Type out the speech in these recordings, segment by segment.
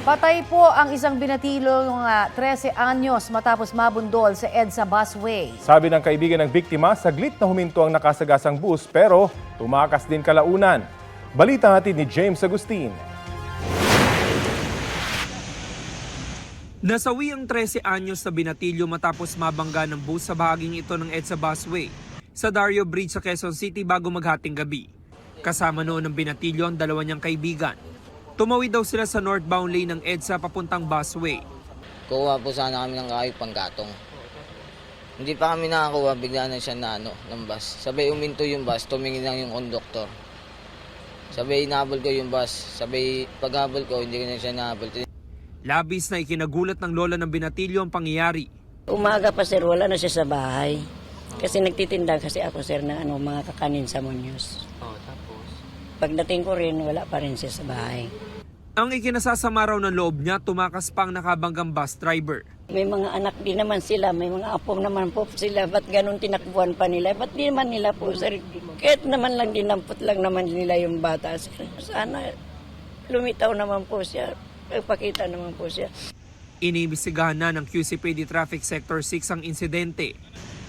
Patay po ang isang binatilong 13 anyos matapos mabundol sa EDSA busway. Sabi ng kaibigan ng biktima, saglit na huminto ang nakasagasang bus pero tumakas din kalaunan. Balita natin ni James Agustin. Nasawi ang 13 anyos na binatilyo matapos mabangga ng bus sa bahaging ito ng EDSA busway sa Dario Bridge sa Quezon City bago maghating gabi. Kasama noon ng binatilyo ang dalawa niyang kaibigan. Tumawid daw sila sa northbound lane ng EDSA papuntang busway. Kuha po sana kami ng kahoy panggatong. Hindi pa kami nakakuha, bigla na siya na ng bus. Sabay uminto yung bus, tumingin lang yung konduktor. Sabay inahabol ko yung bus. Sabay paghabol ko, hindi ko na siya nahabol. Labis na ikinagulat ng lola ng binatilyo ang pangyayari. Umaga pa sir, wala na siya sa bahay. Kasi nagtitinda kasi ako sir ng mga kakanin sa Muñoz. Tapos? Pagdating ko rin, wala pa rin siya sa bahay. Ang ikinasasama raw ng loob niya, tumakas pang nakabanggang bus driver. May mga anak din naman sila, may mga apo naman po sila. Ba't ganun tinakbuhan pa nila? Ba't di naman nila po sir? Kahit naman lang dinampot lang naman nila yung bata sir. Sana lumitaw naman po siya. Pagpakita naman po siya. Iniimbestigahan na ng QCPD Traffic Sector 6 ang insidente.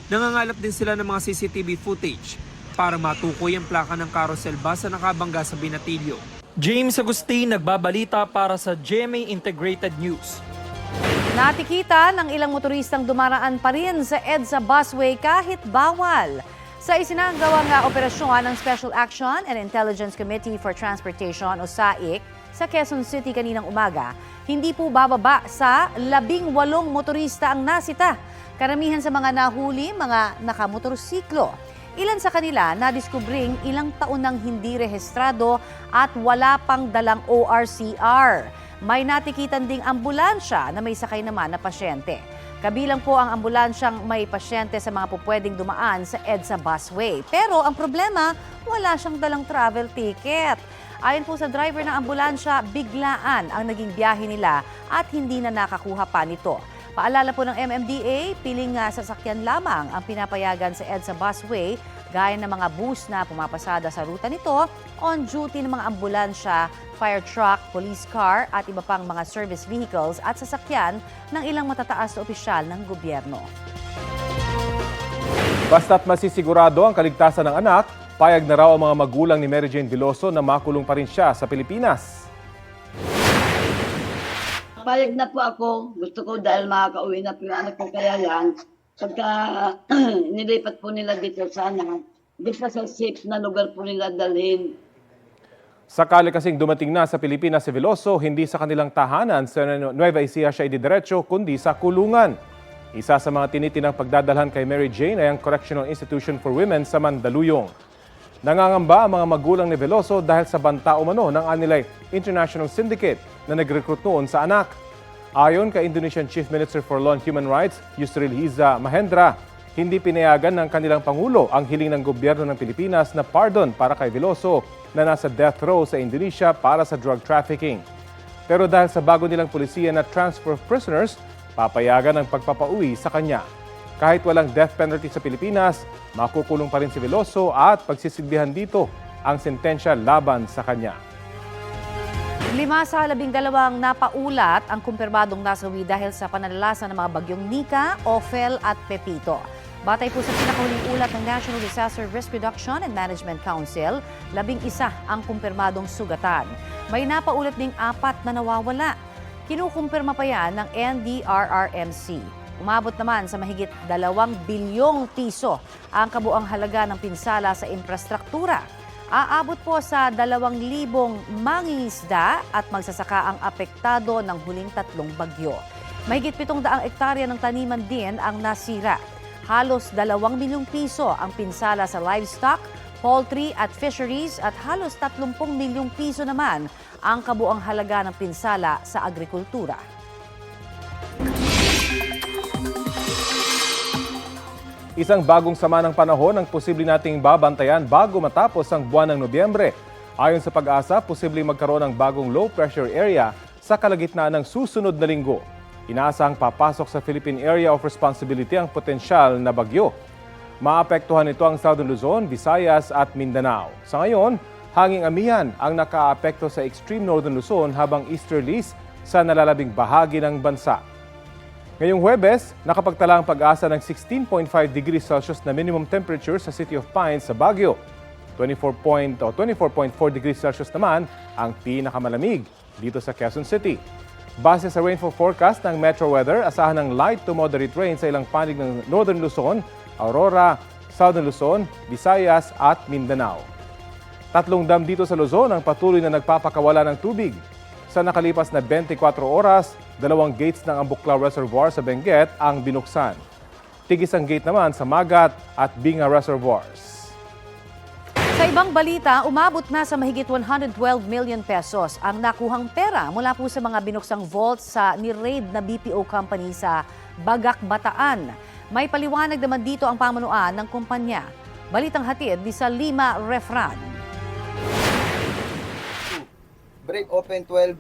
Nangangalap din sila ng mga CCTV footage para matukoy ang plaka ng carousel bus na nakabangga sa binatilyo. James Agustin, nagbabalita para sa GMA Integrated News. Natikita ng ilang motoristang dumaraan pa rin sa EDSA busway kahit bawal. Sa isinagawang operasyon ng Special Action and Intelligence Committee for Transportation o SAIC sa Quezon City kaninang umaga, hindi po bababa sa 18 motorista ang nasita. Karamihan sa mga nahuli, mga nakamotorsiklo. Ilan sa kanila nadiskubring ilang taon nang hindi rehistrado at wala pang dalang ORCR. May natikitan ding ambulansya na may sakay naman na pasyente. Kabilang po ang ambulansyang may pasyente sa mga pupwedeng dumaan sa EDSA busway. Pero ang problema, wala siyang dalang travel ticket. Ayon po sa driver ng ambulansya, biglaan ang naging biyahe nila at hindi na nakakuha pa nito. Paalala po ng MMDA, piling sasakyan lamang ang pinapayagan sa EDSA busway gaya ng mga bus na pumapasada sa ruta nito, on duty ng mga ambulansya, fire truck, police car at iba pang mga service vehicles at sasakyan ng ilang matataas na opisyal ng gobyerno. Basta't masisigurado ang kaligtasan ng anak, payag na raw ang mga magulang ni Mary Jane Veloso na makulong pa rin siya sa Pilipinas. Payag na po ako. Gusto ko dahil makakauwi na po yung anak ko, kaya yan. Pagka nilipat po nila dito sana, dito sa safe na lugar po nila dalhin. Sakali kasing dumating na sa Pilipinas si Veloso, hindi sa kanilang tahanan sa Nueva Ecija siya ididiretso kundi sa kulungan. Isa sa mga tinitinang pagdadalhan kay Mary Jane ay ang Correctional Institution for Women sa Mandaluyong. Nangangamba ang mga magulang ni Veloso dahil sa banta umano ng anilay International Syndicate na nag-recruit noon sa anak. Ayon kay Indonesian Chief Minister for Law and Human Rights, Yusril Hiza Mahendra, hindi pinayagan ng kanilang Pangulo ang hiling ng gobyerno ng Pilipinas na pardon para kay Veloso na nasa death row sa Indonesia para sa drug trafficking. Pero dahil sa bago nilang pulisiya na transfer of prisoners, papayagan ang pagpapauwi sa kanya. Kahit walang death penalty sa Pilipinas, makukulong pa rin si Veloso at pagsisilbihan dito ang sentensya laban sa kanya. 5 sa 12 napaulat ang kumpirmadong nasawi dahil sa pananalasa ng mga bagyong Nika, Ophel at Pepito. Batay po sa pinakahuling ulat ng National Disaster Risk Reduction and Management Council, 11 ang kumpirmadong sugatan. May napaulat ding 4 na nawawala. Kinukumpirma pa yan ng NDRRMC. Umabot naman sa mahigit 2 bilyong piso ang kabuang halaga ng pinsala sa infrastruktura. Aabot po sa 2,000 mangingisda at magsasaka ang apektado ng huling 3 bagyo. Mahigit 700 ektarya ng taniman din ang nasira. Halos 2 milyong piso ang pinsala sa livestock, poultry at fisheries at halos 30 milyong piso naman ang kabuang halaga ng pinsala sa agrikultura. Isang bagong sama ng panahon ang posible nating babantayan bago matapos ang buwan ng Nobyembre. Ayon sa Pag-asa, posibleng magkaroon ng bagong low pressure area sa kalagitnaan ng susunod na linggo. Inaasahang papasok sa Philippine Area of Responsibility ang potensyal na bagyo. Maapektuhan nito ang Southern Luzon, Visayas at Mindanao. Sa ngayon, hanging amihan ang nakaapekto sa extreme northern Luzon habang easterlies sa nalalabing bahagi ng bansa. Ngayong Huwebes, nakapagtala ang Pag-asa ng 16.5 degrees Celsius na minimum temperature sa City of Pines sa Baguio. 24.4 degrees Celsius naman ang pinakamalamig dito sa Quezon City. Base sa rainfall forecast ng Metro Weather, asahan ng light to moderate rain sa ilang panig ng Northern Luzon, Aurora, Southern Luzon, Visayas at Mindanao. 3 dam dito sa Luzon ang patuloy na nagpapakawala ng tubig. Sa nakalipas na 24 oras, 2 gates ng Ambuclao Reservoir sa Benguet ang binuksan. Tig-isang gate naman sa Magat at Binga Reservoirs. Sa ibang balita, umabot na sa mahigit 112 million pesos ang nakuhang pera mula po sa mga binuksang vault sa ni-raid na BPO company sa Bagak, Bataan. May paliwanag naman dito ang pamunuan ng kumpanya. Balitang hatid ni Salima Refran. Break open 12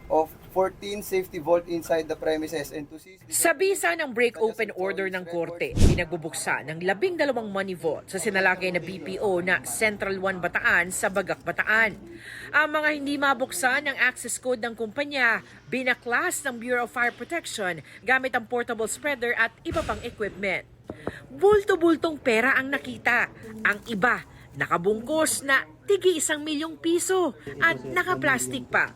of 14 safety vault inside the premises and to seize the... Sa bisa ng break-open order ng korte, pinagbubuksan ng 12 money vault sa sinalakay na BPO na Central 1 Bataan sa Bagak, Bataan. Ang mga hindi mabuksan ng access code ng kumpanya, binaklas ng Bureau of Fire Protection gamit ang portable spreader at iba pang equipment. Bulto-bultong pera ang nakita. Ang iba, nakabungkos na tigi 1 milyong piso at nakaplastic pa.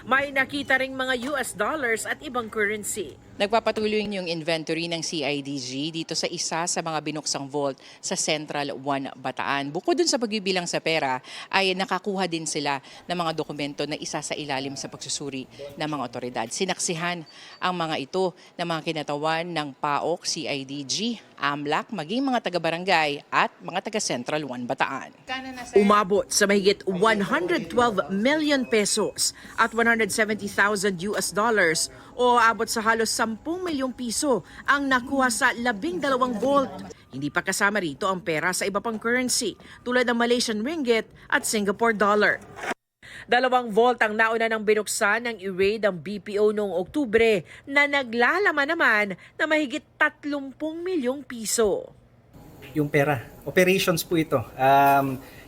May nakita ring mga US dollars at ibang currency. Nagpapatuloy yung inventory ng CIDG dito sa isa sa mga binuksang vault sa Central 1 Bataan. Bukod dun sa pagbibilang sa pera, ay nakakuha din sila ng mga dokumento na isa sa ilalim sa pagsusuri ng mga otoridad. Sinaksihan ang mga ito ng mga kinatawan ng PAOK, CIDG, AMLAC, maging mga taga-barangay at mga taga-Central 1 Bataan. Umabot sa mahigit 112 million pesos at 170,000 US dollars o abot sa halos 10 milyong piso ang nakuha sa 12 vault. Hindi pa kasama rito ang pera sa iba pang currency tulad ng Malaysian ringgit at Singapore dollar. 2 vault ang nauna ng binuksan ng i-raid ang BPO noong Oktubre na naglalaman naman na mahigit 30 milyong piso. Yung pera, operations po ito.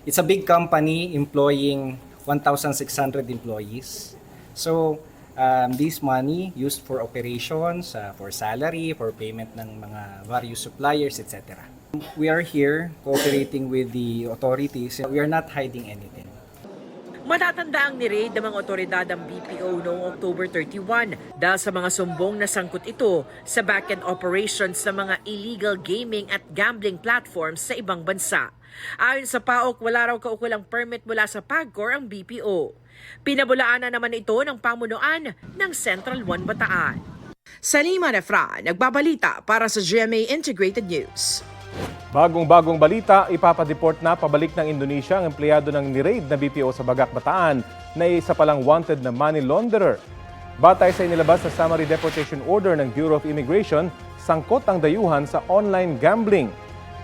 It's a big company employing 1,600 employees. So, this money used for operations, for salary, for payment ng mga various suppliers, etc. We are here cooperating with the authorities. We are not hiding anything. Matatanda ang ni-raid ng mga otoridad ang BPO noong October 31 dahil sa mga sumbong na sangkot ito sa back-end operations sa mga illegal gaming at gambling platforms sa ibang bansa. Ayon sa PAOK, wala raw kaukulang permit mula sa PAGCOR ang BPO. Pinabulaan na naman ito ng pamunuan ng Central 1 Bataan. Salima Refran, nagbabalita para sa GMA Integrated News. Bagong-bagong balita, ipapadeport na pabalik ng Indonesia ang empleyado ng ni-raid na BPO sa Bagak, Bataan na isa palang wanted na money launderer. Batay sa inilabas na summary deportation order ng Bureau of Immigration, sangkot ang dayuhan sa online gambling.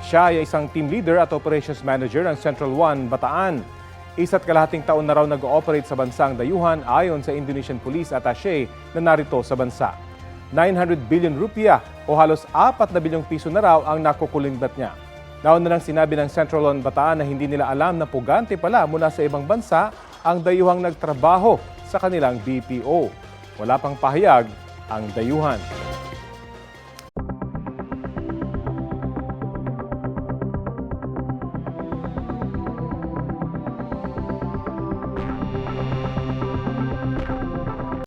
Siya ay isang team leader at operations manager ng Central 1 Bataan. 1.5 taon na raw nag-ooperate sa bansang dayuhan ayon sa Indonesian Police Attaché na narito sa bansa. 900 billion rupiah o halos 4 na bilyong piso na raw ang nakukulimbat niya. Nauna nang sinabi ng Central 1 Bataan na hindi nila alam na pugante pala mula sa ibang bansa ang dayuhang nagtrabaho sa kanilang BPO. Wala pang pahayag ang dayuhan.